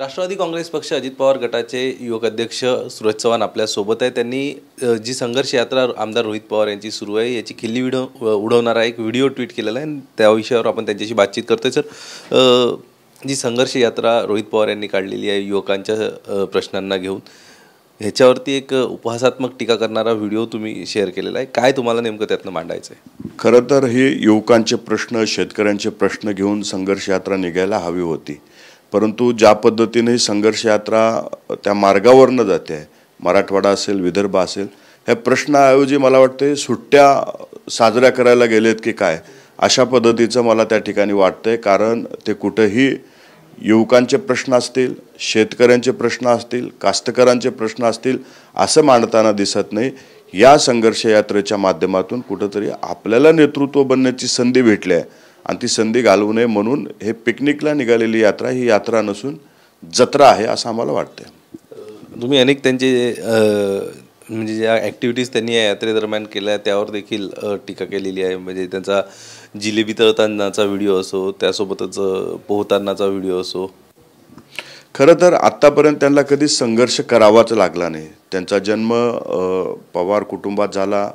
राष्ट्रवादी काँग्रेस पक्ष अजित पवार गटाचे युवक अध्यक्ष सूरज चव्हाण आपल्यासोबत आहे. त्यांनी जी संघर्ष यात्रा आमदार रोहित पवार यांची सुरू आहे याची खिल्ली उडवणारा एक व्हिडिओ ट्विट केलेला आहे. त्या विषयावर आपण त्यांच्याशी बातचीत करतोय. सर, जी संघर्ष यात्रा रोहित पवार यांनी काढलेली आहे युवकांच्या प्रश्नांना घेऊन, ह्याच्यावरती एक उपहासात्मक टीका करणारा व्हिडिओ तुम्ही शेअर केलेला आहे. काय तुम्हाला नेमकं त्यातनं मांडायचं आहे? खरं तर हे युवकांचे प्रश्न, शेतकऱ्यांचे प्रश्न घेऊन संघर्ष यात्रा निघायला हवी होती. परंतु ज्या पद्धतीने संघर्ष यात्रा त्या मार्गावरनं जाते आहे, मराठवाडा असेल, विदर्भ असेल, ह्या प्रश्नाऐवजी मला वाटते सुट्ट्या साजऱ्या करायला गेलेत की काय, अशा पद्धतीचं मला त्या ठिकाणी वाटतंय. कारण ते कुठेही युवकांचे प्रश्न असतील, शेतकऱ्यांचे प्रश्न असतील, कास्तकारांचे प्रश्न असतील असं मांडताना दिसत नाही. या संघर्ष यात्रेच्या माध्यमातून कुठंतरी आपल्याला नेतृत्व बनण्याची संधी भेटली आहे आणि ती संधी घालवू नये म्हणून हे पिकनिकला निघालेली यात्रा ही यात्रा नसून जत्रा आहे असं आम्हाला वाटतं. तुम्ही अनेक त्यांचे म्हणजे ज्या ॲक्टिव्हिटीज त्यांनी या यात्रेदरम्यान केल्या त्यावर देखील टीका केलेली आहे. म्हणजे त्यांचा जिलेबी तळतानाचा व्हिडिओ असो, त्यासोबतच पोहतानाचा व्हिडिओ असो. खरं तर आत्तापर्यंत त्यांना कधी संघर्ष करावाच लागला नाही. त्यांचा जन्म पवार कुटुंबात झाला.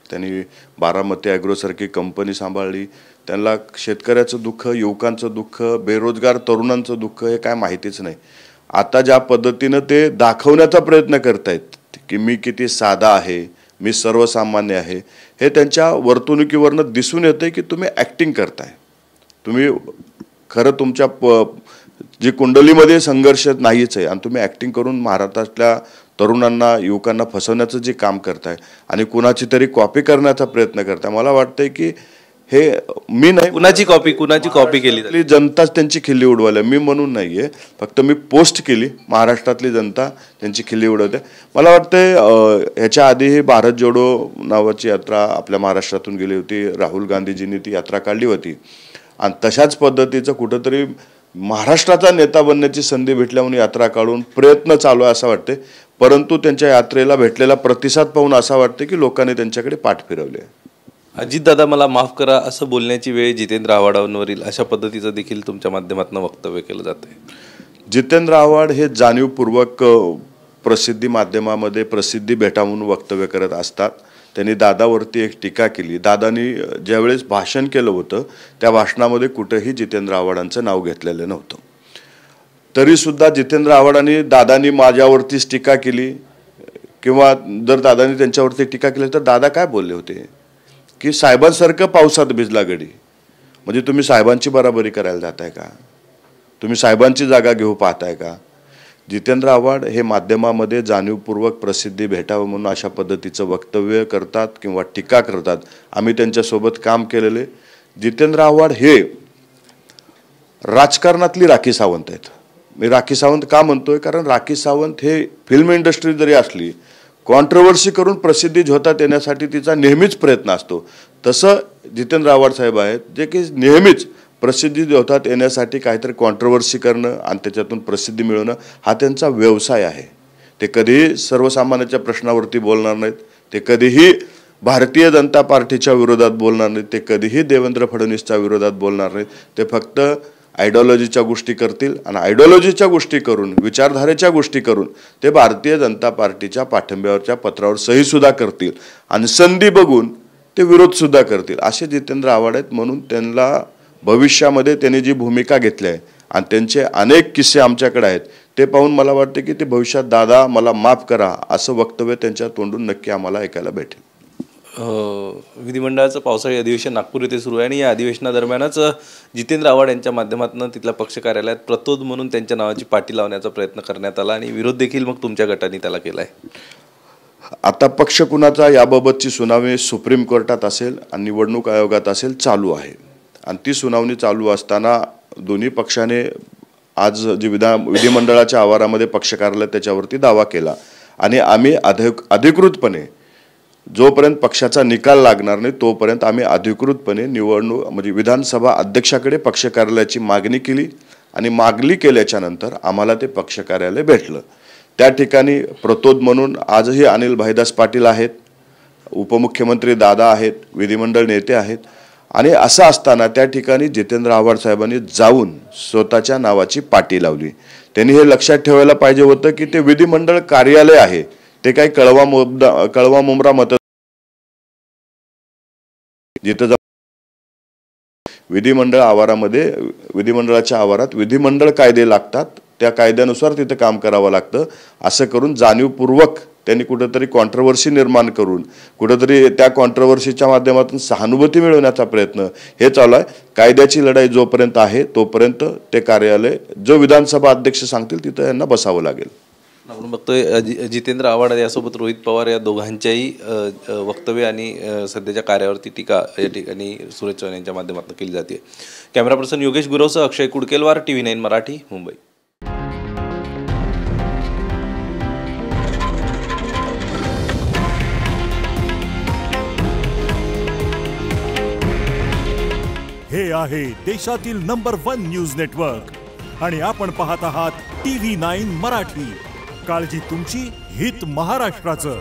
त्यांनी बारामती ॲग्रोसारखी कंपनी सांभाळली. त्यांना शेतकऱ्याचं दुःख, युवकांचं दुःख, बेरोजगार तरुणांचं दुःख हे काय माहितीच नाही. आता ज्या पद्धतीनं ते दाखवण्याचा प्रयत्न करतायत की मी किती साधा आहे, मी सर्वसामान्य आहे, हे त्यांच्या वर्तणुकीवरनं दिसून येतं की तुम्ही ॲक्टिंग करताय. तुम्ही खरं तुमच्या जी कुंडलीमध्ये संघर्ष नाहीच आहे आणि तुम्ही ॲक्टिंग करून महाराष्ट्रातल्या तरुणांना, युवकांना फसवण्याचं जे काम करताय आणि कुणाची तरी कॉपी करण्याचा प्रयत्न करताय. मला वाटतंय की हे मी नाही, कुणाची कॉपी केली, जनताच त्यांची खिल्ली उडवायला, मी म्हणून नाही आहे. फक्त मी पोस्ट केली, महाराष्ट्रातली जनता त्यांची खिल्ली उडवते. मला वाटतंय ह्याच्या आधीही भारत जोडो नावाची यात्रा आपल्या महाराष्ट्रातून गेली होती. राहुल गांधीजींनी ती यात्रा काढली होती आणि तशाच पद्धतीचं कुठंतरी महाराष्ट्राचा नेता बनण्याची संधी भेटल्या म्हणून यात्रा काढून प्रयत्न चालू आहे असं वाटते. परंतु त्यांच्या यात्रेला भेटलेला प्रतिसाद पाहून असं वाटतं की लोकांनी त्यांच्याकडे पाठ फिरवले. अजितदादा मला माफ करा असं बोलण्याची वेळ जितेंद्र आव्हाडांवरील अशा पद्धतीचं देखील तुमच्या माध्यमातून वक्तव्य केलं जातं. जितेंद्र आव्हाड हे जाणीवपूर्वक प्रसिद्धी माध्यमामध्ये प्रसिद्धी भेटा म्हणून वक्तव्य करत असतात. त्यांनी दादावरती एक टीका केली. दादानी ज्यावेळेस भाषण केलं होतं त्या भाषणामध्ये कुठंही जितेंद्र आव्हाडांचं नाव घेतलेलं नव्हतं. तरीसुद्धा जितेंद्र आव्हाडांनी दादानी माझ्यावरतीच टीका केली किंवा जर दादानी त्यांच्यावरती टीका केली तर दादा काय बोलले होते की साहेबांसारखं पावसात भिजला गडी. म्हणजे तुम्ही साहेबांची बराबरी करायला जाताय का? तुम्ही साहेबांची जागा घेऊ पाहताय का? जितेंद्र आव्हाड हे माध्यमामध्ये जाणीवपूर्वक प्रसिद्धी भेटावं म्हणून अशा पद्धतीचं वक्तव्य करतात किंवा टीका करतात. आम्ही त्यांच्यासोबत काम केलेले. जितेंद्र आव्हाड हे राजकारणातली राखी सावंत आहेत. मी राखी सावंत का म्हणतोय? कारण राखी सावंत हे फिल्म इंडस्ट्री जरी असली, कॉन्ट्रोवर्सी करून प्रसिद्धी झोतात येण्यासाठी तिचा नेहमीच प्रयत्न असतो. तसं जितेंद्र आव्हाड साहेब आहेत जे की नेहमीच प्रसिद्धी झोतात येण्यासाठी काहीतरी कॉन्ट्रोवर्सी करणं आणि त्याच्यातून प्रसिद्धी मिळवणं हा त्यांचा व्यवसाय आहे. ते कधीही सर्वसामान्यांच्या प्रश्नावरती बोलणार नाहीत. ते कधीही भारतीय जनता पार्टीच्या विरोधात बोलणार नाहीत. ते कधीही देवेंद्र फडणवीसच्या विरोधात बोलणार नाहीत. ते फक्त आयडिओलॉजीच्या गोष्टी करतील आणि आयडिओलॉजीच्या गोष्टी करून, विचारधारेच्या गोष्टी करून ते भारतीय जनता पार्टीच्या पाठिंब्यावरच्या पत्रावर सहीसुद्धा करतील आणि संधी बघून ते विरोधसुद्धा करतील. असे जितेंद्र आव्हाड आहेत. म्हणून त्यांना भविष्यामध्ये त्यांनी जी भूमिका घेतली आहे आणि त्यांचे अनेक किस्से आमच्याकडे आहेत ते पाहून मला वाटते की ते भविष्यात दादा मला माफ करा असं वक्तव्य त्यांच्या तोंडून नक्की आम्हाला ऐकायला भेटेल. विधिमंडळाचं पावसाळी अधिवेशन नागपूर येथे सुरू आहे आणि या अधिवेशनादरम्यानच जितेंद्र आव्हाड यांच्या माध्यमातून तिथल्या पक्ष कार्यालयात प्रतोद म्हणून त्यांच्या नावाची पाटी लावण्याचा प्रयत्न करण्यात आला आणि विरोध देखील मग तुमच्या गटाने त्याला केला आहे. आता पक्ष कुणाचा याबाबतची सुनावणी सुप्रीम कोर्टात असेल आणि निवडणूक आयोगात असेल चालू आहे आणि ती सुनावणी चालू असताना दोन्ही पक्षाने आज जे विधिमंडळाच्या आवारामध्ये पक्ष कार्यालय त्याच्यावरती दावा केला आणि आम्ही अधिकृतपणे जोपर्यंत पक्षाचा निकाल लागणार नाही तोपर्यंत आम्ही अधिकृतपणे निवडणूक म्हणजे विधानसभा अध्यक्षाकडे पक्ष कार्यालयाची मागणी केली आणि मागणी केल्याच्या नंतर आम्हाला ते पक्ष कार्यालय भेटलं. त्या ठिकाणी प्रतोद म्हणून आजही अनिल भाईदास पाटील आहेत, उपमुख्यमंत्री दादा आहेत, विधिमंडळ नेते आहेत आणि असं असताना त्या ठिकाणी जितेंद्र आव्हाड साहेबांनी जाऊन स्वतःच्या नावाची पाटी लावली. त्यांनी हे लक्षात ठेवायला पाहिजे होतं की ते विधिमंडळ कार्यालय आहे, ते काही कळवा मुंब्रा मत जिथं विधिमंडळ आवारामध्ये विधिमंडळाच्या आवारात विधिमंडळ कायदे लागतात, त्या कायद्यानुसार तिथं काम करावं लागतं. असं करून जाणीवपूर्वक त्यांनी कुठंतरी कॉन्ट्रोवर्सी निर्माण करून कुठंतरी त्या कॉन्ट्रोवर्सीच्या माध्यमातून सहानुभूती मिळवण्याचा प्रयत्न हे चालू आहे. कायद्याची लढाई जोपर्यंत आहे तोपर्यंत ते कार्यालय जो विधानसभा अध्यक्ष सांगतील तिथं यांना बसावं लागेल. आपण बघतोय जितेंद्र आव्हाड यासोबत रोहित पवार या दोघांच्याही वक्तव्य आणि सध्याच्या कार्यावरती टीका या ठिकाणी सुरेश चव्हाण यांच्या माध्यमातून केली जाते. कॅमेरा पर्सन योगेश गुरवसह अक्षय कुडकेलवार, TV9 मराठी, मुंबई. हे आहे देशातील नंबर 1 न्यूज नेटवर्क आणि आपण पाहत आहात TV9 मराठी. काळजी तुमची, हित महाराष्ट्राचं.